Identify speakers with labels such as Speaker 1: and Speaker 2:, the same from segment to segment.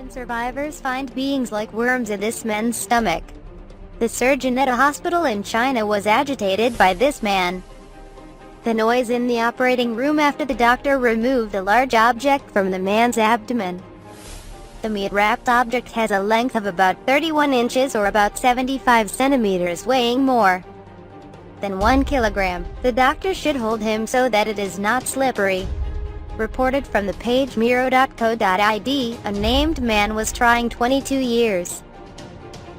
Speaker 1: Asian survivors find beings like worms in this man's stomach. The surgeon at a hospital in China was agitated by this man. The noise in the operating room after the doctor removed a large object from the man's abdomen. The meat-wrapped object has a length of about 31 inches or about 75 centimeters, weighing more than 1 kilogram. The doctor should hold him so that it is not slippery. Reported from the page miro.co.id, a named man was trying 22 years.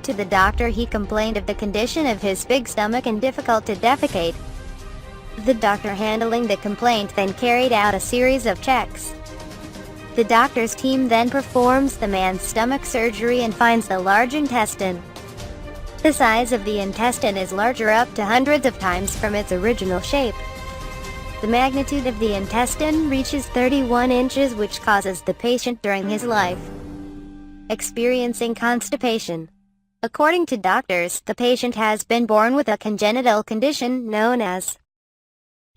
Speaker 1: To the doctor he complained of the condition of his big stomach and difficult to defecate. The doctor handling the complaint then carried out a series of checks. The doctor's team then performs the man's stomach surgery and finds the large intestine. The size of the intestine is larger up to hundreds of times from its original shape. The magnitude of the intestine reaches 31 inches, which causes the patient during his life experiencing constipation. According to doctors, the patient has been born with a congenital condition known as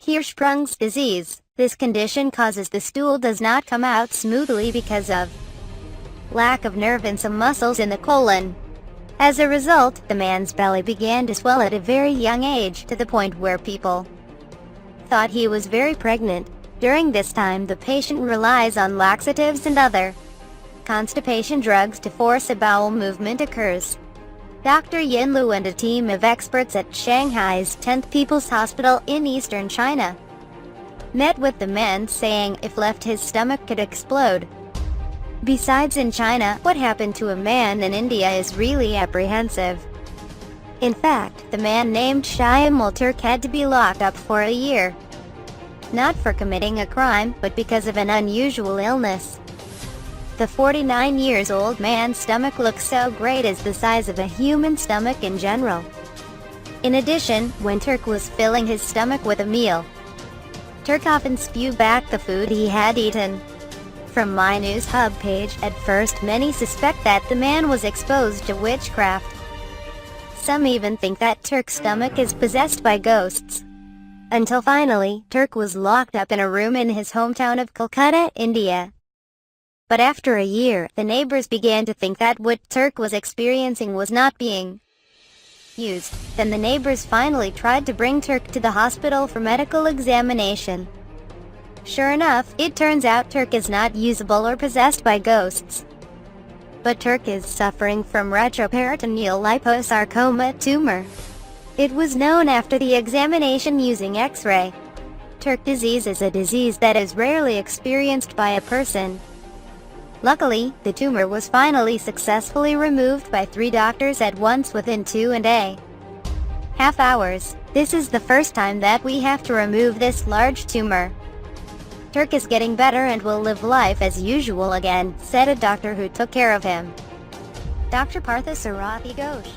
Speaker 1: Hirschsprung's disease. This condition causes the stool does not come out smoothly because of lack of nerve and some muscles in the colon. As a result, the man's belly began to swell at a very young age, to the point where people thought he was very pregnant. During this time, the patient relies on laxatives and other constipation drugs to force a bowel movement occurs. Dr. Yin Lu and a team of experts at Shanghai's 10th People's Hospital in eastern China met with the man, saying if left his stomach could explode. Besides in China, what happened to a man in India is really apprehensive. In fact, the man named Shaimal Turk had to be locked up for a year. Not for committing a crime, but because of an unusual illness. The 49-year-old man's stomach looks so great as the size of a human stomach in general. In addition, when Turk was filling his stomach with a meal, Turk often spewed back the food he had eaten. From My News Hub page, at first many suspect that the man was exposed to witchcraft. Some even think that Turk's stomach is possessed by ghosts. Until finally, Turk was locked up in a room in his hometown of Kolkata, India. But after a year, the neighbors began to think that what Turk was experiencing was not being used. Then the neighbors finally tried to bring Turk to the hospital for medical examination. Sure enough, it turns out Turk is not usable or possessed by ghosts. But Turk is suffering from retroperitoneal liposarcoma tumor. It was known after the examination using X-ray. Turk disease is a disease that is rarely experienced by a person. Luckily, the tumor was finally successfully removed by 3 doctors at once within 2.5 hours. This is the first time that we have to remove this large tumor. Turk is getting better and will live life as usual again, said a doctor who took care of him. Dr. Partha Sarathi Ghosh.